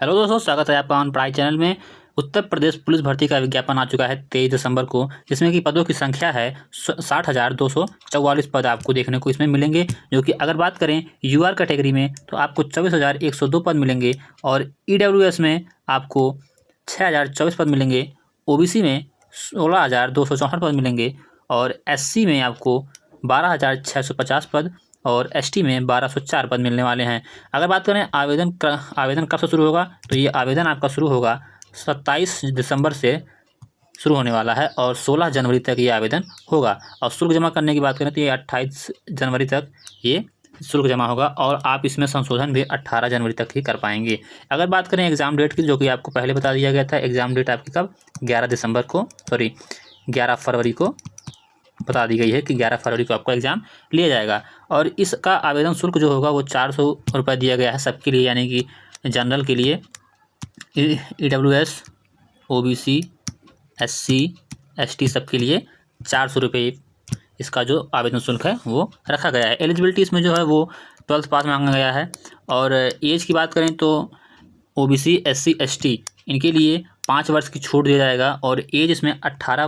Hello दोस्तों, स्वागत है आपका ऑन पढ़ाई चैनल में। उत्तर प्रदेश पुलिस भर्ती का विज्ञापन आ चुका है 23 दिसंबर को, जिसमें कि पदों की संख्या है 60,244 पद आपको देखने को इसमें मिलेंगे। जो कि अगर बात करें यूआर कैटेगरी में तो आपको 24,102 पद मिलेंगे और ईडब्ल्यूएस में आपको 6,024 पद मिलेंगे, ओबीसी में 16,264 पद मिलेंगे और एससी में आपको 12,650 पद और एसटी में 1,204 पद मिलने वाले हैं। अगर बात करें आवेदन कब से शुरू होगा, तो ये आवेदन आपका शुरू होगा 27 दिसंबर से शुरू होने वाला है और 16 जनवरी तक ये आवेदन होगा। और शुल्क जमा करने की बात करें तो ये 28 जनवरी तक ये शुल्क जमा होगा और आप इसमें संशोधन भी 18 जनवरी तक ही कर पाएंगे। अगर बात करें एग्ज़ाम डेट की, जो कि आपको पहले बता दिया गया था, एग्ज़ाम डेट आपकी कब 11 फरवरी को बता दी गई है कि 11 फरवरी को आपका एग्ज़ाम लिया जाएगा। और इसका आवेदन शुल्क जो होगा वो 400 रुपये दिया गया है सबके लिए, यानी कि जनरल के लिए, ईडब्ल्यूएस, ओबीसी, एससी, एसटी सबके लिए 400 रुपये इसका जो आवेदन शुल्क है वो रखा गया है। एलिजिबिलिटी इसमें जो है वो 12th पास मांगा गया है। और एज की बात करें तो ओबीसी, एससी, एसटी इनके लिए 5 वर्ष की छूट दिया जाएगा और एज इसमें 18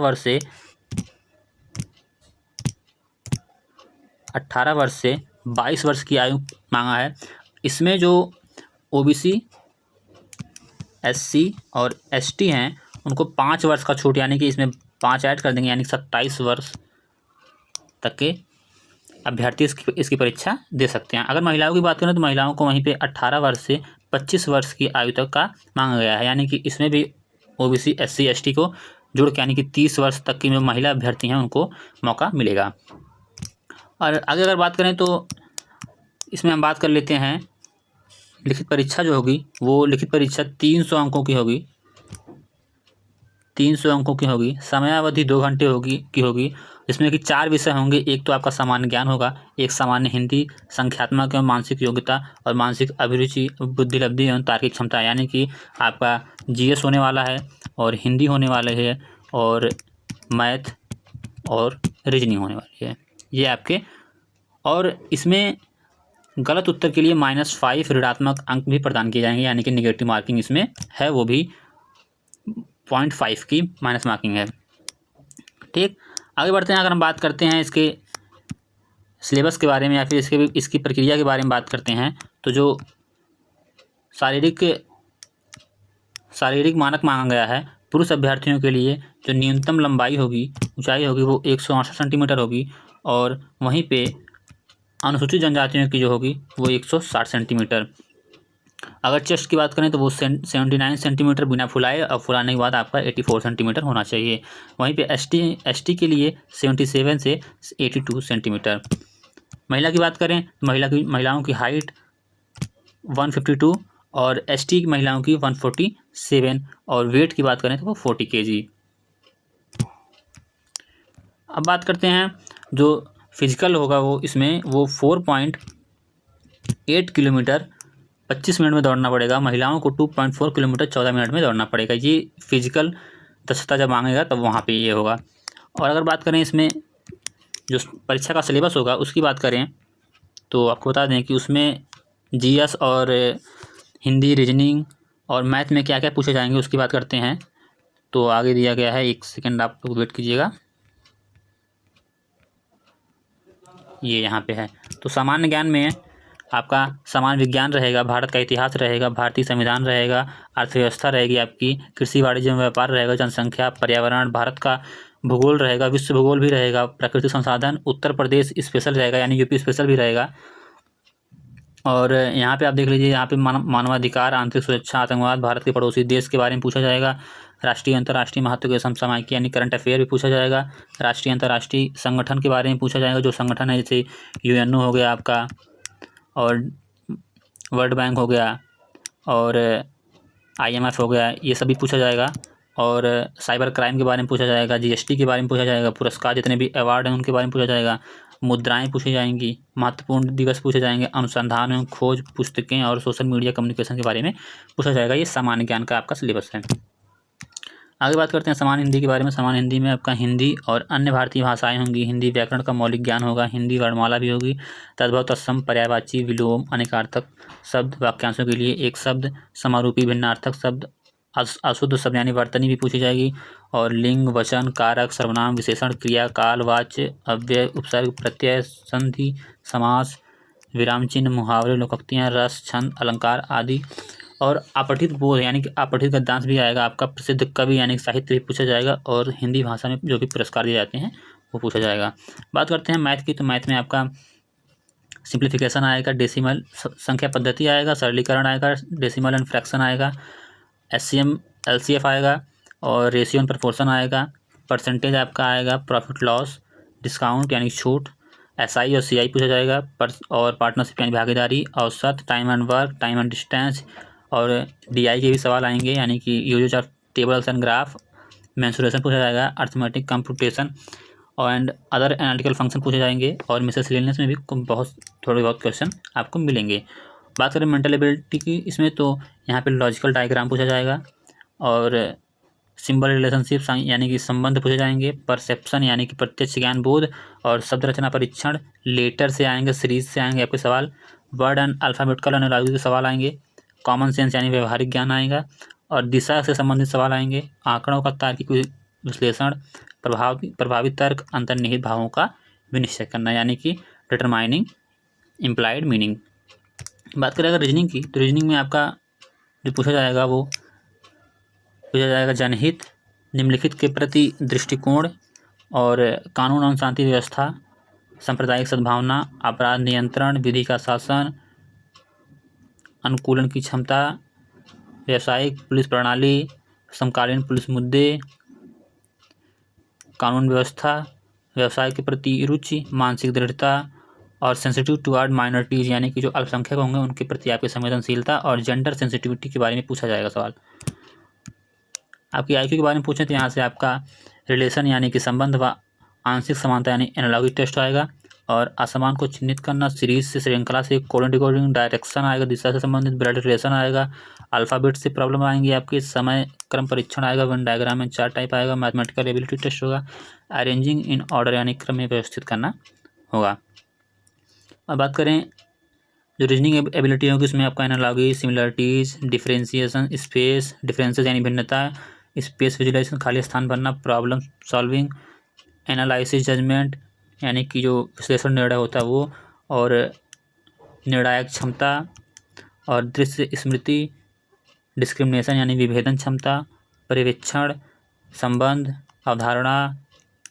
वर्ष से 22 वर्ष की आयु मांगा है। इसमें जो ओबीसी, एससी और एसटी हैं उनको 5 वर्ष का छूट, यानी कि इसमें 5 ऐड कर देंगे, यानी 27 वर्ष तक के अभ्यर्थी इसकी परीक्षा दे सकते हैं। अगर महिलाओं की बात करें तो महिलाओं को वहीं पे 18 वर्ष से 25 वर्ष की आयु तक का मांगा गया है, यानी कि इसमें भी ओबीसी, एससी, एसटी को जोड़ के यानी कि 30 वर्ष तक की जो महिला अभ्यर्थी हैं उनको मौका मिलेगा। और आगे अगर बात करें तो इसमें हम बात कर लेते हैं लिखित परीक्षा जो होगी, वो लिखित परीक्षा 300 अंकों की होगी। 300 अंकों की होगी। समयावधि 2 घंटे होगी, जिसमें कि 4 विषय होंगे। एक तो आपका सामान्य ज्ञान होगा, एक सामान्य हिंदी, संख्यात्मक एवं मानसिक योग्यता और मानसिक अभिरुचि, बुद्धिलब्धि एवं तार्किक क्षमता, यानी कि आपका जीएस होने वाला है और हिंदी होने वाले है और मैथ और रीजनिंग होने वाली है ये आपके। और इसमें गलत उत्तर के लिए -5 ऋणात्मक अंक भी प्रदान किए जाएंगे, यानी कि निगेटिव मार्किंग इसमें है, वो भी 0.5 की माइनस मार्किंग है। ठीक, आगे बढ़ते हैं। अगर हम बात करते हैं इसके सिलेबस के बारे में या फिर इसकी प्रक्रिया के बारे में बात करते हैं, तो जो शारीरिक मानक मांगा गया है पुरुष अभ्यर्थियों के लिए, जो न्यूनतम ऊंचाई होगी वो 168 सेंटीमीटर होगी और वहीं पे अनुसूचित जनजातियों की जो होगी वो 160 सेंटीमीटर। अगर चेस्ट की बात करें तो वो 79 सेंटीमीटर बिना फुलाए, और फुलाने के बाद आपका 84 सेंटीमीटर होना चाहिए। वहीं पे एसटी के लिए 77 से 82 सेंटीमीटर। महिला की बात करें तो महिलाओं की हाइट 152 और एसटी की महिलाओं की 147 और वेट की बात करें तो वो 40 kg। अब बात करते हैं जो फिजिकल होगा वो इसमें वो 4.8 किलोमीटर 25 मिनट में दौड़ना पड़ेगा। महिलाओं को 2.4 किलोमीटर 14 मिनट में दौड़ना पड़ेगा। ये फिजिकल दक्षता जब मांगेगा तब वहाँ पे ये होगा। और अगर बात करें इसमें जो परीक्षा का सिलेबस होगा उसकी बात करें तो आपको बता दें कि उसमें जीएस और हिंदी, रीजनिंग और मैथ में क्या क्या पूछे जाएंगे उसकी बात करते हैं। तो आगे दिया गया है, 1 सेकेंड आप लोग वेट कीजिएगा, ये यहाँ पे है। तो सामान्य ज्ञान में आपका सामान्य विज्ञान रहेगा, भारत का इतिहास रहेगा, भारतीय संविधान रहेगा, अर्थव्यवस्था रहेगी आपकी, कृषि, वाणिज्य एवं व्यापार रहेगा, जनसंख्या, पर्यावरण, भारत का भूगोल रहेगा, विश्व भूगोल भी रहेगा, प्राकृतिक संसाधन, उत्तर प्रदेश स्पेशल रहेगा यानी यूपी स्पेशल भी रहेगा। और यहाँ पे आप देख लीजिए, यहाँ पे मानवाधिकार, आंतरिक सुरक्षा, आतंकवाद, भारत के पड़ोसी देश के बारे में पूछा जाएगा, राष्ट्रीय अंतर्राष्ट्रीय महत्व के समसामयिक यानी करंट अफेयर भी पूछा जाएगा, राष्ट्रीय अंतर्राष्ट्रीय संगठन के बारे में पूछा जाएगा, जो संगठन है जैसे यूएनओ हो गया आपका और वर्ल्ड बैंक हो गया और आईएमएफ हो गया, ये सभी पूछा जाएगा। और साइबर क्राइम के बारे में पूछा जाएगा, जीएसटी के बारे में पूछा जाएगा, पुरस्कार जितने भी अवार्ड हैं उनके बारे में पूछा जाएगा, मुद्राएं पूछी जाएंगी, महत्वपूर्ण दिवस पूछे जाएंगे, अनुसंधान एवं खोज, पुस्तकें और सोशल मीडिया कम्युनिकेशन के बारे में पूछा जाएगा। ये सामान्य ज्ञान का आपका सिलेबस है। आगे बात करते हैं समान हिंदी के बारे में। समान हिंदी में आपका हिंदी और अन्य भारतीय भाषाएं होंगी। हिंदी व्याकरण का मौलिक ज्ञान होगा। हिंदी वर्णमाला भी होगी। तद्भव, तत्सम, पर्यायवाची, विलोम, अनेकार्थक शब्द, वाक्यांशों के लिए एक शब्द, समारूपी, भिन्नार्थक शब्द, अशुद्ध शब्द यानी वर्तनी भी पूछी जाएगी। और लिंग, वचन, कारक, सर्वनाम, विशेषण, क्रिया, काल, वाच्य, अव्यय, उपसर्ग, प्रत्यय, संधि, समास, विराम चिन्ह, मुहावरे, लोकोक्तियाँ, रस, छंद, अलंकार आदि। और अपठित बोध यानी कि अपठित गद्यांश भी आएगा आपका। प्रसिद्ध कवि यानी कि साहित्य भी पूछा जाएगा। और हिंदी भाषा में जो भी पुरस्कार दिए जाते हैं वो पूछा जाएगा। बात करते हैं मैथ की, तो मैथ में आपका सिंप्लीफिकेशन आएगा, डेसिमल संख्या पद्धति आएगा, सरलीकरण आएगा, डेसिमल एंड फ्रैक्शन आएगा, एचसीएम एलसीएफ आएगा, और रेशियो एंड प्रोपोर्शन आएगा। परसेंटेज आपका आएगा, प्रॉफिट लॉस, डिस्काउंट यानी छूट, एसआई और सीआई पूछा जाएगा। और पार्टनरशिप यानी भागीदारी, औसत, time and work, time and distance, और डीआई के भी सवाल आएंगे यानी कि usages of tables and graph, mensuration पूछा जाएगा, arithmetic computation and other analytical function पूछे जाएंगे। और मिसेलेनियस में भी बहुत थोड़े बहुत क्वेश्चन आपको मिलेंगे। बात करें मेंटल एबिलिटी की, इसमें तो यहाँ पे लॉजिकल डायग्राम पूछा जाएगा, और सिंबल रिलेशनशिप यानी कि संबंध पूछे जाएंगे, परसेप्शन यानी कि प्रत्यक्ष ज्ञान बोध, और शब्द रचना परीक्षण, लेटर से आएंगे, सीरीज से आएंगे आपके सवाल, वर्ड एंड अल्फ़ाबेटिकल एनालॉजी के सवाल आएंगे, कॉमन सेंस यानी व्यवहारिक ज्ञान आएगा, और दिशा से संबंधित सवाल आएंगे, आंकड़ों का तार्किक विश्लेषण, प्रभावित तर्क, अंतर्निहित भावों का विनिश्चय करना यानी कि डिटरमाइनिंग इम्प्लाइड मीनिंग। बात करें अगर रीजनिंग की, तो रीजनिंग में आपका जो पूछा जाएगा वो पूछा जाएगा जनहित, निम्नलिखित के प्रति दृष्टिकोण, और कानून एवं शांति व्यवस्था, सांप्रदायिक सद्भावना, अपराध नियंत्रण, विधि का शासन, अनुकूलन की क्षमता, व्यावसायिक पुलिस प्रणाली, समकालीन पुलिस मुद्दे, कानून व्यवस्था, व्यवसाय के प्रति रुचि, मानसिक दृढ़ता, और सेंसिटिव टुवर्ड माइनॉरिटीज़ यानी कि जो अल्पसंख्यक होंगे उनके प्रति आपकी संवेदनशीलता, और जेंडर सेंसिटिविटी के बारे में पूछा जाएगा सवाल। आपकी आईक्यू के बारे में पूछें तो यहाँ से आपका रिलेशन यानी कि संबंध व आंशिक समानता यानी एनालॉजी टेस्ट आएगा, और असमान को चिन्हित करना, सीरीज से श्रृंखला से, कोडिंग डिकोडिंग, डायरेक्शन आएगा, दिशा से संबंधित, ब्लड रिलेशन आएगा, अल्फ़ाबेट से प्रॉब्लम आएंगी आपके, समय क्रम परीक्षण आएगा, वन डायग्राम में 4 टाइप आएगा, मैथमेटिकल एबिलिटी टेस्ट होगा, अरेंजिंग इन ऑर्डर यानी क्रम में व्यवस्थित करना होगा। अब बात करें जो रीजनिंग एबिलिटी होगी उसमें आपका analogy, similarities, differentiation, space differences यानी भिन्नता, स्पेस विजुलाइजेशन खाली स्थान भरना, प्रॉब्लम सॉल्विंग, एनालिसिस, जजमेंट यानी कि जो विश्लेषण निर्णय होता है वो, और निर्णायक क्षमता, और दृश्य स्मृति, डिस्क्रिमिनेशन यानी विभेदन क्षमता, पर्यवेक्षण, संबंध, अवधारणा,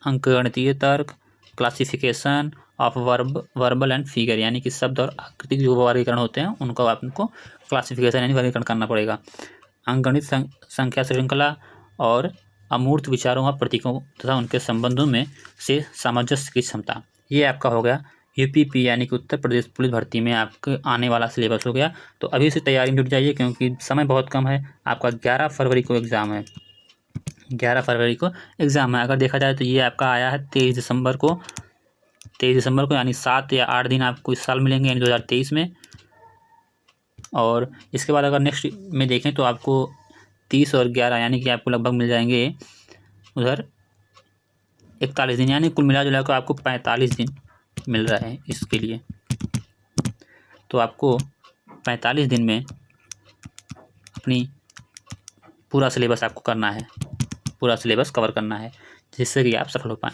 अंकगणितीय तर्क, classification of verbal and figure यानी कि शब्द और आकृति जो वर्गीकरण होते हैं उनको आपको क्लासिफिकेशन यानी वर्गीकरण करना पड़ेगा, अंकगणित संख्या श्रृंखला, और अमूर्त विचारों व प्रतीकों तथा उनके संबंधों में से सामंजस्य की क्षमता। ये आपका हो गया यूपीपी यानी कि उत्तर प्रदेश पुलिस भर्ती में आपके आने वाला सिलेबस हो गया। तो अभी से तैयारी में जुट जाइए क्योंकि समय बहुत कम है। आपका 11 फरवरी को एग्ज़ाम है, 11 फरवरी को एग्ज़ाम है। अगर देखा जाए तो ये आपका आया है 23 दिसंबर को, 23 दिसंबर को यानी 7 या 8 दिन आपको इस साल मिलेंगे यानी 2023 में। और इसके बाद अगर नेक्स्ट में देखें तो आपको 30 और 11 यानी कि आपको लगभग मिल जाएंगे उधर 41 दिन यानी कुल मिला जुला कर आपको 45 दिन मिल रहा है इसके लिए। तो आपको 45 दिन में अपनी पूरा सिलेबस आपको करना है, पूरा सिलेबस कवर करना है जिससे कि आप सफल हो पाएँ।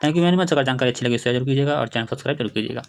Thank you very much. अगर जानकारी अच्छी लगी शेयर जरूर कीजिएगा और चैनल सब्सक्राइब जरूर कीजिएगा।